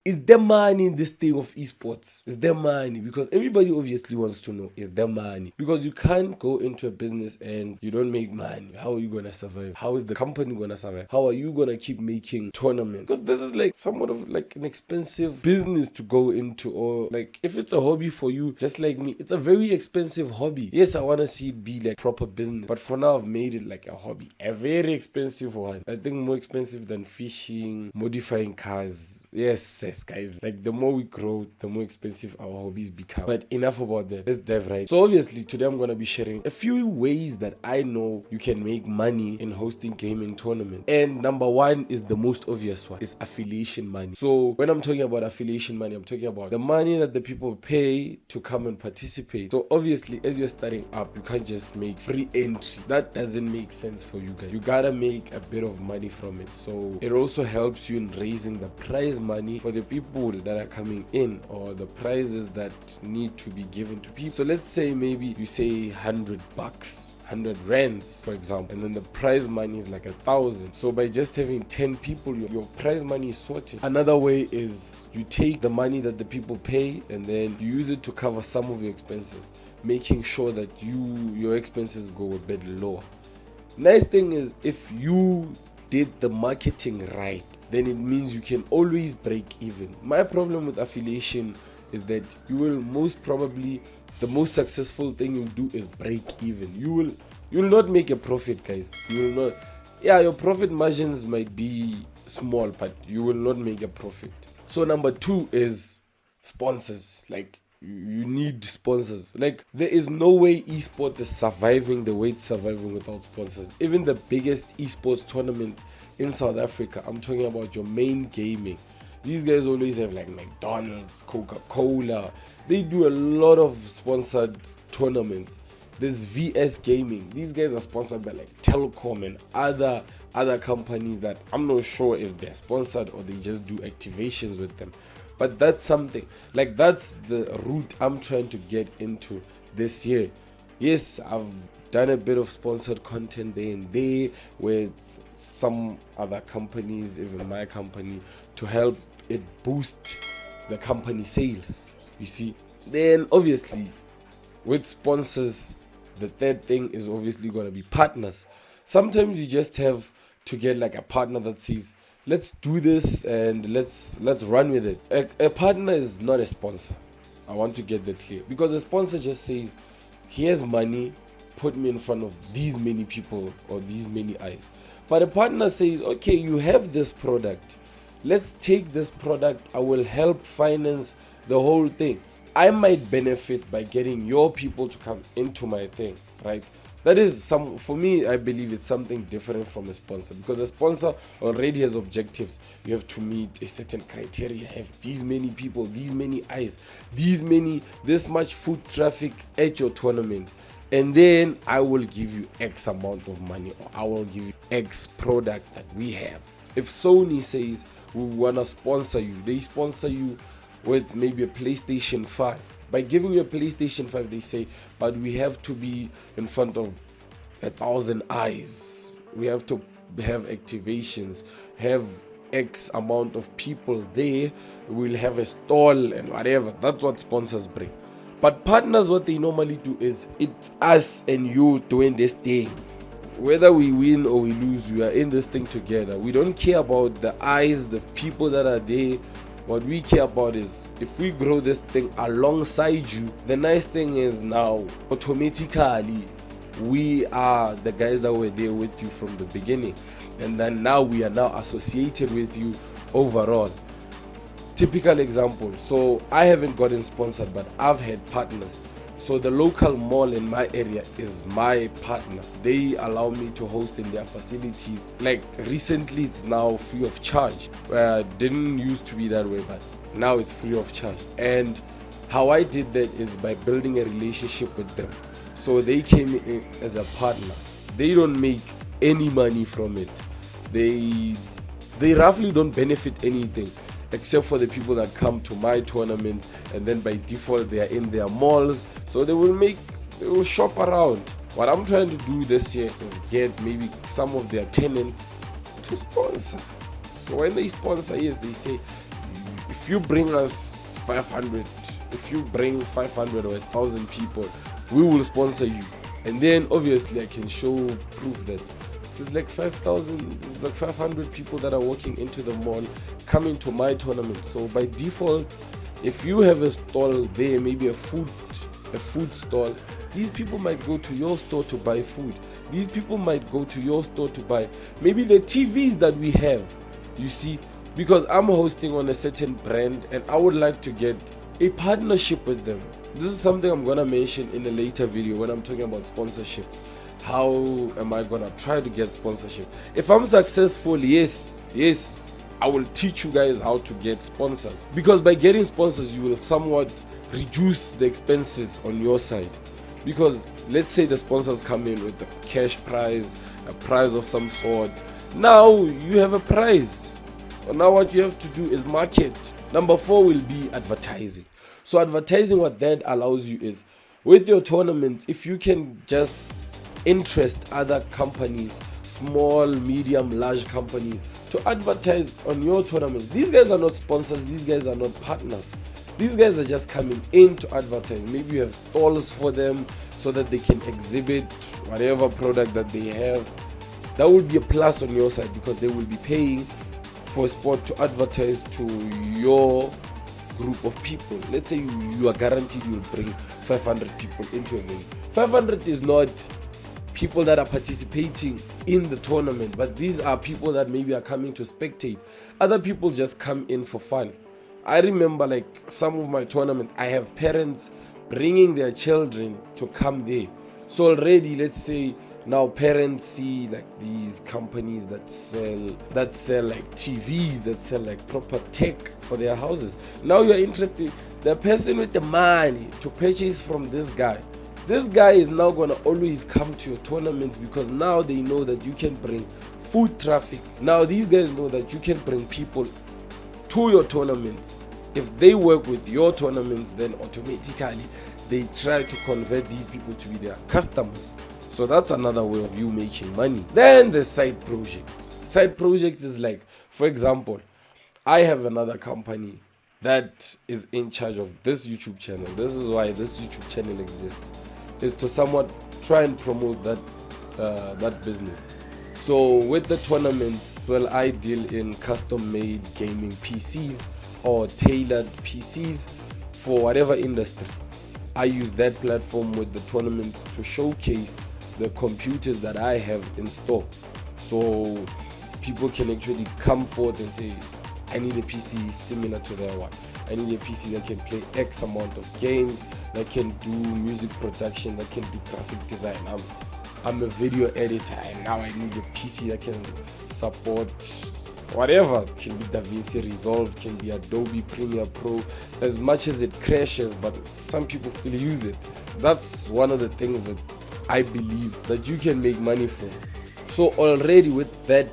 Is there money in this thing of esports? Is there money? Because everybody obviously wants to know, is there money? Because you can't go into a business and you don't make money. How are you gonna survive? How is the company gonna survive? How are you gonna keep making tournaments? Because this is like somewhat of like an expensive business to go into, or like if it's a hobby for you, just like me, it's a very expensive hobby. Yes, I wanna see it be like proper business, but for now I've made it like a hobby. A very expensive one. I think more expensive than fishing, modifying cars. Yes, guys. Like the more we grow, the more expensive our hobbies become. But enough about that. Let's dive right. So obviously today I'm gonna be sharing a few ways that I know you can make money in hosting gaming tournaments. And number one is the most obvious one. Is affiliation money. So when I'm talking about affiliation money, I'm talking about the money that the people pay to come and participate. So obviously as you're starting up, you can't just make free entry. That doesn't make sense for you guys. You gotta make a bit of money from it. So it also helps you in raising the prize money for the people that are coming in, or the prizes that need to be given to people. So let's say maybe you say $100, 100 rands for example, and then the prize money is like 1,000. So by just having 10 people, your prize money is sorted. Another way is you take the money that the people pay and then you use it to cover some of your expenses, making sure that your expenses go a bit lower. Nice thing is, if you did the marketing right, then it means you can always break even. My problem with affiliation is that you will most probably, the most successful thing you'll do is break even. You'll not make a profit, guys. You will not. Yeah, your profit margins might be small, but you will not make a profit. So number two is sponsors. Like you need sponsors. Like there is no way esports is surviving the way it's surviving without sponsors. Even the biggest esports tournament in South Africa, I'm talking about your main gaming, these guys always have like McDonald's, Coca-Cola. They do a lot of sponsored tournaments. There's VS Gaming. These guys are sponsored by like Telkom and other companies that I'm not sure if they're sponsored or they just do activations with them. But that's something, like that's the route I'm trying to get into this year. Yes, I've done a bit of sponsored content there and there with some other companies, even my company, to help it boost the company sales. You see, then obviously with sponsors, the third thing is obviously going to be partners. Sometimes you just have to get like a partner that says, let's do this and let's run with it. A partner is not a sponsor. I want to get that clear, because a sponsor just says, here's money, put me in front of these many people or these many eyes. But a partner says, okay, you have this product, let's take this product, I will help finance the whole thing. I might benefit by getting your people to come into my thing, right? That is for me, I believe it's something different from a sponsor, because a sponsor already has objectives. You have to meet a certain criteria, have these many people, these many eyes, this much foot traffic at your tournament, and then I will give you X amount of money, or I will give you X product that we have. If Sony says we want to sponsor you, they sponsor you with maybe a PlayStation 5. By giving you a PlayStation 5, they say, but we have to be in front of 1,000 eyes. We have to have activations, have X amount of people there. We'll have a stall and whatever. That's what sponsors bring. But partners, what they normally do is, it's us and you doing this thing. Whether we win or we lose, we are in this thing together. We don't care about the eyes, the people that are there. What we care about is, if we grow this thing alongside you, the nice thing is now automatically we are the guys that were there with you from the beginning, and then now we are now associated with you overall. Typical example, so I haven't gotten sponsored, but I've had partners. So the local mall in my area is my partner. They allow me to host in their facility. Like recently, it's now free of charge. Didn't used to be that way, but now it's free of charge. And how I did that is by building a relationship with them. So they came in as a partner. They don't make any money from it. They roughly don't benefit anything, except for the people that come to my tournament, and then by default they are in their malls, so they will shop around. What I'm trying to do this year is get maybe some of their tenants to sponsor. So when they sponsor, yes, they say, if if you bring us 500, if you bring 500 or 1,000 people, we will sponsor you. And then obviously I can show proof that there's like 500 people that are walking into the mall coming to my tournament. So by default, if you have a stall there, maybe a food stall, these people might go to your store to buy food. These people might go to your store to buy maybe the TVs that we have, you see, because I'm hosting on a certain brand and I would like to get a partnership with them. This is something I'm gonna mention in a later video when I'm talking about sponsorship. How am I gonna try to get sponsorship? If I'm successful, yes, I will teach you guys how to get sponsors, because by getting sponsors you will somewhat reduce the expenses on your side. Because let's say the sponsors come in with a cash prize, a prize of some sort. Now you have a prize. And now what you have to do is market. Number 4 will be advertising. So advertising, what that allows you is, with your tournament, if you can just interest other companies, small, medium, large companies, to advertise on your tournaments. These guys are not sponsors, these guys are not partners. These guys are just coming in to advertise. Maybe you have stalls for them so that they can exhibit whatever product that they have. That will be a plus on your side, because they will be paying for a sport to advertise to your group of people. Let's say you are guaranteed you will bring 500 people into a venue. 500 is not people that are participating in the tournament, but these are people that maybe are coming to spectate. Other people just come in for fun. I remember like some of my tournaments, I have parents bringing their children to come there. So already, let's say now parents see like these companies that sell like TVs, that sell like proper tech for their houses. Now you're interested, the person with the money to purchase from this guy is now gonna always come to your tournaments, because now they know that you can bring food traffic. Now these guys know that you can bring people to your tournaments. If they work with your tournaments, then automatically they try to convert these people to be their customers. So that's another way of you making money. Then the side projects. Side projects is like, for example, I have another company that is in charge of this YouTube channel. This is why this YouTube channel exists, is to somewhat try and promote that business. So with the tournaments, well, I deal in custom-made gaming PCs or tailored PCs for whatever industry. I use that platform with the tournaments to showcase the computers that I have in store. So people can actually come forth and say, I need a PC similar to their one. I need a PC that can play X amount of games, that can do music production, that can do graphic design. I'm a video editor, and now I need a PC that can support whatever. It can be DaVinci Resolve, can be Adobe Premiere Pro. As much as it crashes, but some people still use it. That's one of the things that I believe that you can make money from. So already with that,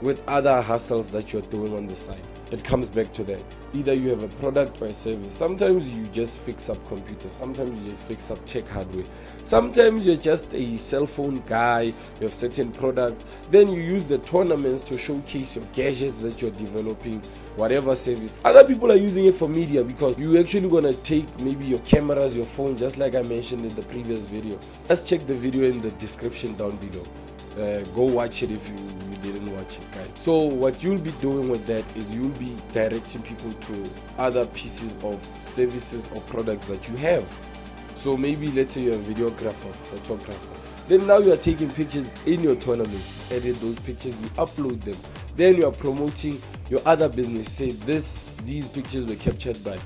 with other hustles that you're doing on the side, it comes back to that. Either you have a product or a service. Sometimes you just fix up computers. Sometimes you just fix up tech hardware. Sometimes you're just a cell phone guy. You have certain products. Then you use the tournaments to showcase your gadgets that you're developing, whatever service. Other people are using it for media, because you're actually going to take maybe your cameras, your phone, just like I mentioned in the previous video. Let's check the video in the description down below. Go watch it if you didn't watch it, guys. So what you'll be doing with that is you'll be directing people to other pieces of services or products that you have. So maybe let's say you're a videographer, photographer. Then now you are taking pictures in your tournament. Edit those pictures, you upload them. Then you are promoting your other business. Say these pictures were captured by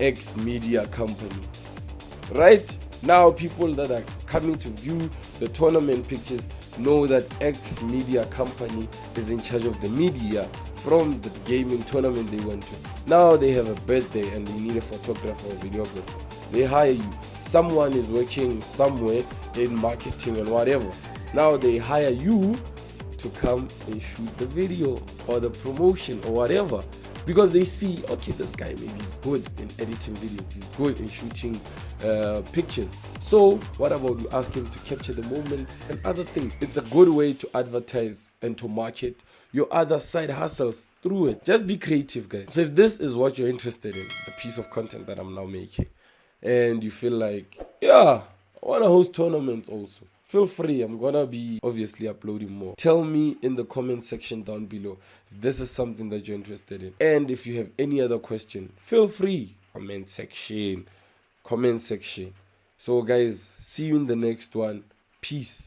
X media company. Right? Now people that are coming to view the tournament pictures know that X media company is in charge of the media from the gaming tournament they went to. Now they have a birthday and they need a photographer or videographer. They hire you. Someone is working somewhere in marketing and whatever. Now they hire you to come and shoot the video or the promotion or whatever, because they see, okay, this guy maybe is good in editing videos, he's good in shooting pictures. So what about you ask him to capture the moments and other things? It's a good way to advertise and to market your other side hustles through it. Just be creative, guys. So if this is what you're interested in, the piece of content that I'm now making, and you feel like, yeah, I want to host tournaments also, feel free. I'm gonna be obviously uploading more. Tell me in the comment section down below if this is something that you're interested in. And if you have any other question, feel free. Comment section. So guys, see you in the next one. Peace.